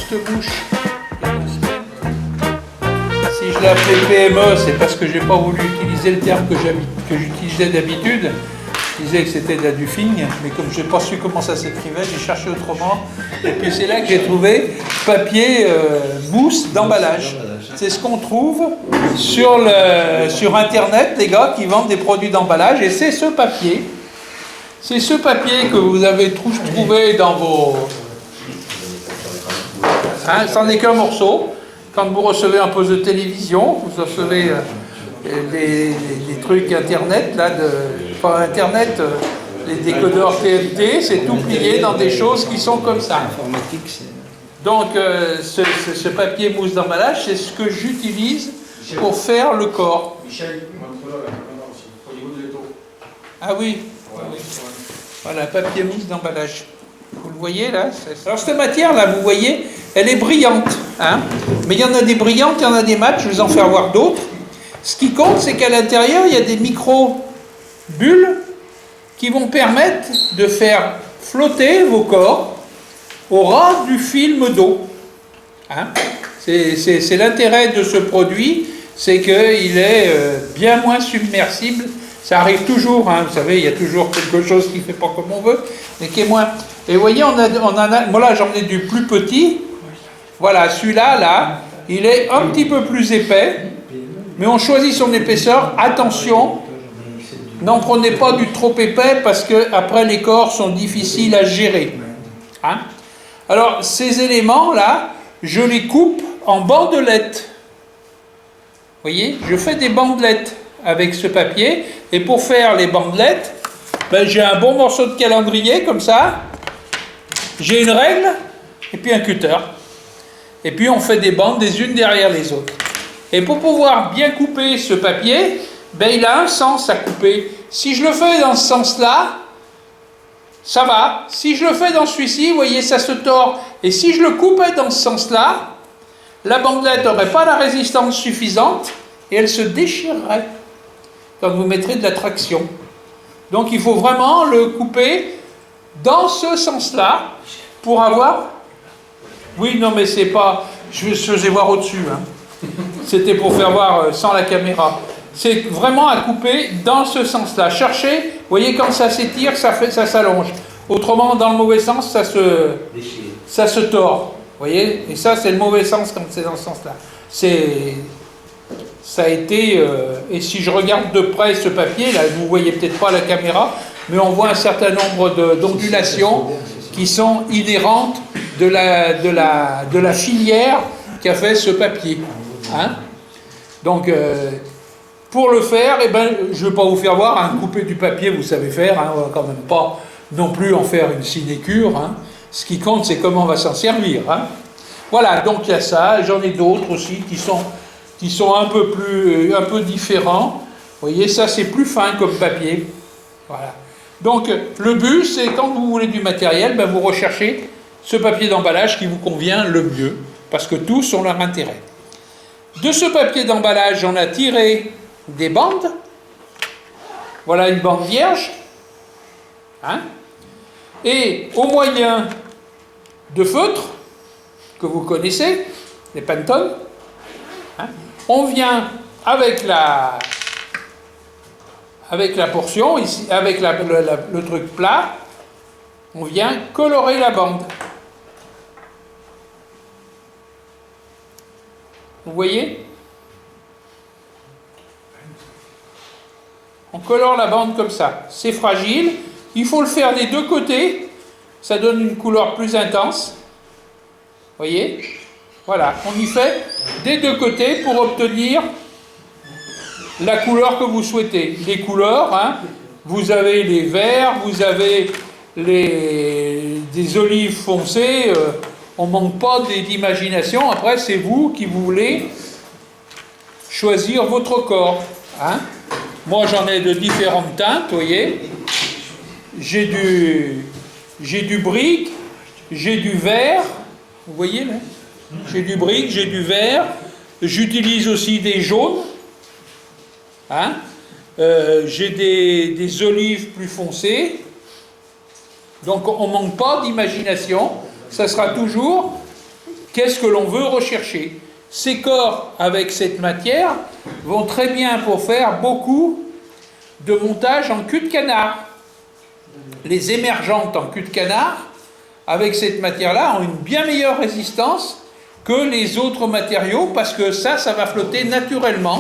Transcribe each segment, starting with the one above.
Cette bouche, si je l'ai appelée PME, c'est parce que j'ai pas voulu utiliser le terme que j'utilisais d'habitude. Je disais que c'était de la Dufing, mais comme je n'ai pas su comment ça s'écrivait, j'ai cherché autrement. Et puis c'est là que j'ai trouvé papier mousse d'emballage. C'est ce qu'on trouve sur Internet, les gars qui vendent des produits d'emballage. Et c'est ce papier. C'est ce papier que vous avez trouvé dans vos... Hein, ça n'est qu'un morceau. Quand vous recevez un poste de télévision, vous recevez des trucs Internet, là, pas Internet, les décodeurs TNT, c'est tout plié dans des choses qui sont comme ça. Donc, ce papier mousse d'emballage, c'est ce que j'utilise pour faire le corps. Ah oui. Voilà, papier mousse d'emballage. Vous le voyez là? Alors cette matière là, vous voyez, elle est brillante. Hein, mais il y en a des brillantes, il y en a des mates, je vais vous en faire voir d'autres. Ce qui compte, c'est qu'à l'intérieur, il y a des micro-bulles qui vont permettre de faire flotter vos corps au ras du film d'eau. Hein, c'est l'intérêt de ce produit, c'est qu'il est bien moins submersible. Ça arrive toujours, hein, vous savez, il y a toujours quelque chose qui ne fait pas comme on veut, mais qui est moins. Et vous voyez, moi là j'en ai du plus petit. Voilà, celui-là, là, il est un petit peu plus épais, mais on choisit son épaisseur. Attention, n'en prenez pas du trop épais parce que après les corps sont difficiles à gérer. Hein? Alors, ces éléments-là, je les coupe en bandelettes. Vous voyez, je fais des bandelettes avec ce papier, et pour faire les bandelettes, ben, j'ai un bon morceau de calendrier, comme ça, j'ai une règle, et puis un cutter. Et puis on fait des bandes les unes derrière les autres. Et pour pouvoir bien couper ce papier, ben, il a un sens à couper. Si je le fais dans ce sens-là, ça va. Si je le fais dans celui-ci, vous voyez, ça se tord. Et si je le coupais dans ce sens-là, la bandelette n'aurait pas la résistance suffisante et elle se déchirerait quand vous mettrez de la traction. Donc il faut vraiment le couper dans ce sens-là pour avoir... Oui, non, mais c'est pas... Je faisais voir au-dessus. Hein. C'était pour faire voir sans la caméra. C'est vraiment à couper dans ce sens-là. Cherchez, vous voyez, quand ça s'étire, ça s'allonge. Autrement, dans le mauvais sens, ça se tord. Vous voyez? Et ça, c'est le mauvais sens quand c'est dans ce sens-là. Ça a été... et si je regarde de près ce papier, là, vous ne voyez peut-être pas la caméra, mais on voit un certain nombre d'ondulations qui sont inhérentes de la filière qui a fait ce papier. Hein? Donc, pour le faire, eh ben, je ne vais pas vous faire voir, hein, couper du papier, vous savez faire, hein, on ne va quand même pas non plus en faire une sinécure. Hein. Ce qui compte, c'est comment on va s'en servir. Hein. Voilà, donc il y a ça, j'en ai d'autres aussi qui sont un peu différents. Vous voyez, ça c'est plus fin comme papier. Voilà. Donc le but, c'est quand vous voulez du matériel, ben, vous recherchez ce papier d'emballage qui vous convient le mieux, parce que tous ont leur intérêt. De ce papier d'emballage, on a tiré des bandes. Voilà une bande vierge. Hein? Et au moyen de feutres, que vous connaissez, les Pantone, hein, on vient avec la portion, ici, avec le truc plat, on vient colorer la bande. Vous voyez? On colore la bande comme ça. C'est fragile. Il faut le faire des deux côtés. Ça donne une couleur plus intense. Vous voyez? Voilà. On y fait des deux côtés pour obtenir la couleur que vous souhaitez. Les couleurs, hein, vous avez les verts, vous avez des olives foncées. On ne manque pas d'imagination. Après, c'est vous qui voulez choisir votre corps. Hein? Moi, j'en ai de différentes teintes, vous voyez. J'ai du brique, j'ai du vert. Vous voyez, là? J'ai du brique, j'ai du vert, J'utilise aussi des jaunes. Hein. J'ai des olives plus foncées. Donc on ne manque pas d'imagination. Ça sera toujours qu'est-ce que l'on veut rechercher. Ces corps avec cette matière vont très bien pour faire beaucoup de montage en cul de canard. Les émergentes en cul de canard, avec cette matière-là, ont une bien meilleure résistance que les autres matériaux, parce que ça va flotter naturellement,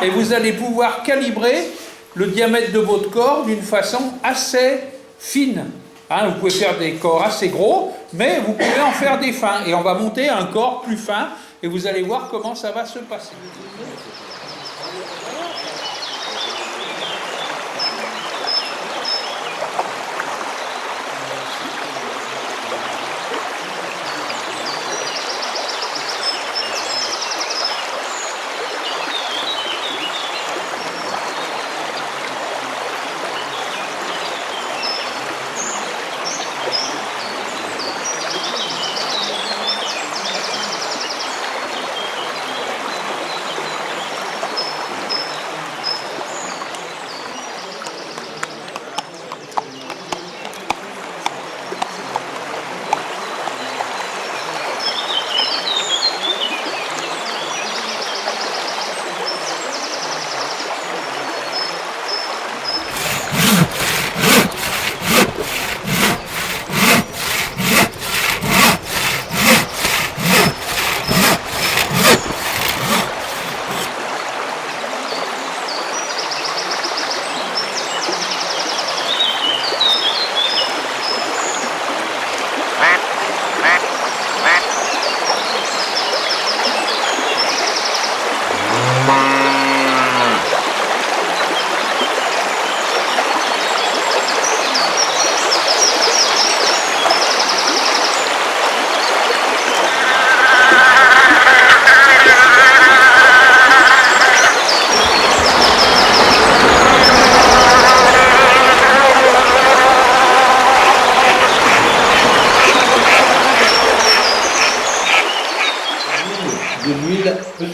et vous allez pouvoir calibrer le diamètre de votre corps d'une façon assez fine. Hein, vous pouvez faire des corps assez gros, mais vous pouvez en faire des fins, et on va monter un corps plus fin, et vous allez voir comment ça va se passer.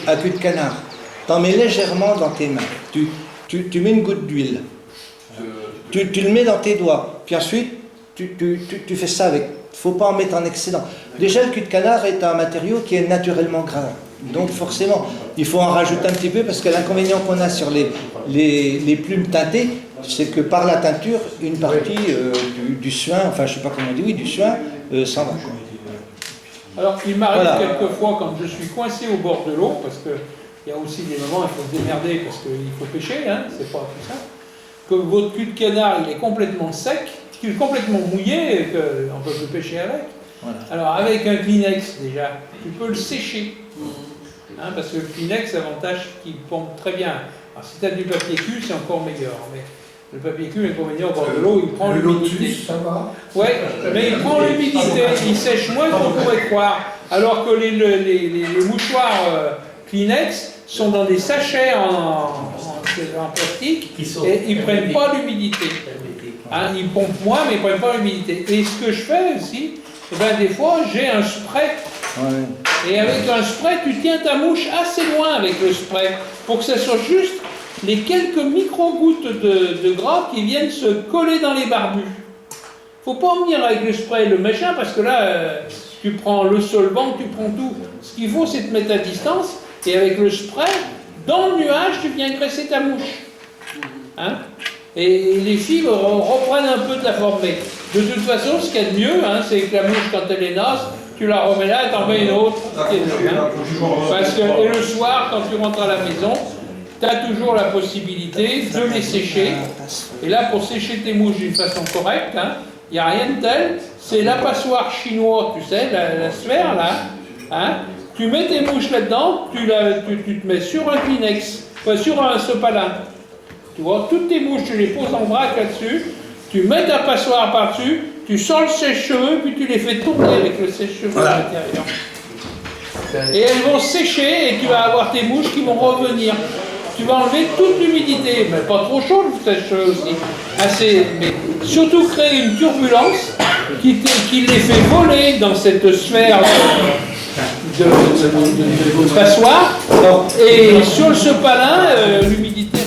À cul de canard. T'en mets légèrement dans tes mains. Tu mets une goutte d'huile. Tu le mets dans tes doigts. Puis ensuite, tu fais ça avec. Il ne faut pas en mettre en excédent. Déjà, le cul de canard est un matériau qui est naturellement gras. Donc forcément, il faut en rajouter un petit peu parce que l'inconvénient qu'on a sur les plumes teintées, c'est que par la teinture, une partie du suin, enfin je ne sais pas comment on dit, oui, du suin, s'en va. Alors, il m'arrive quelquefois, quand je suis coincé au bord de l'eau, parce qu'il y a aussi des moments où il faut se démerder, parce qu'il faut pêcher, hein, c'est pas tout ça, que votre cul de canard, il est complètement sec, qu'il est complètement mouillé, et qu'on peut plus pêcher avec. Voilà. Alors, avec un Kleenex, déjà, tu peux le sécher. Hein, parce que le Kleenex, l'avantage qu'il pompe très bien. Alors, si tu as du papier cul, c'est encore meilleur. Mais le papier cul, l'inconvénient au bord de l'eau, il prend l'humidité. Ça va. Oui, mais il prend l'humidité, il sèche moins qu'on pourrait croire. Alors que les mouchoirs Kleenex sont dans des sachets en plastique et ils ne prennent pas l'humidité. Hein, ils pompent moins, mais ils ne prennent pas l'humidité. Et ce que je fais aussi, eh ben, des fois, j'ai un spray. Ouais. Et avec un spray, tu tiens ta mouche assez loin avec le spray pour que ça soit juste les quelques micro-gouttes de gras qui viennent se coller dans les barbus. Faut pas en venir avec le spray et le machin, parce que là, tu prends le solvant, tu prends tout. Ce qu'il faut, c'est te mettre à distance, et avec le spray, dans le nuage, tu viens graisser ta mouche. Hein? Et les fibres reprennent un peu de la forme. Mais de toute façon, ce qu'il y a de mieux, hein, c'est que la mouche, quand elle est nasse, tu la remets là, t'en mets une autre. Parce que, et le soir, quand tu rentres à la maison, tu as toujours la possibilité de les sécher. Et là, pour sécher tes mouches d'une façon correcte, il n'y a rien de tel. C'est la passoire chinoise, tu sais, la sphère là. Hein, tu mets tes mouches là-dedans, tu te mets sur un Kleenex, sur un sopalin. Tu vois, toutes tes mouches, tu les poses en vrac là-dessus, tu mets ta passoire par-dessus, tu sors le sèche-cheveux, puis tu les fais tourner avec le sèche-cheveux à l'intérieur. Et elles vont sécher et tu vas avoir tes mouches qui vont revenir. Tu vas enlever toute l'humidité, mais pas trop chaud le sèche-cheveux aussi. Mais surtout créer une turbulence qui les fait voler dans cette sphère de votre passoire. Et sur le sopalin, l'humidité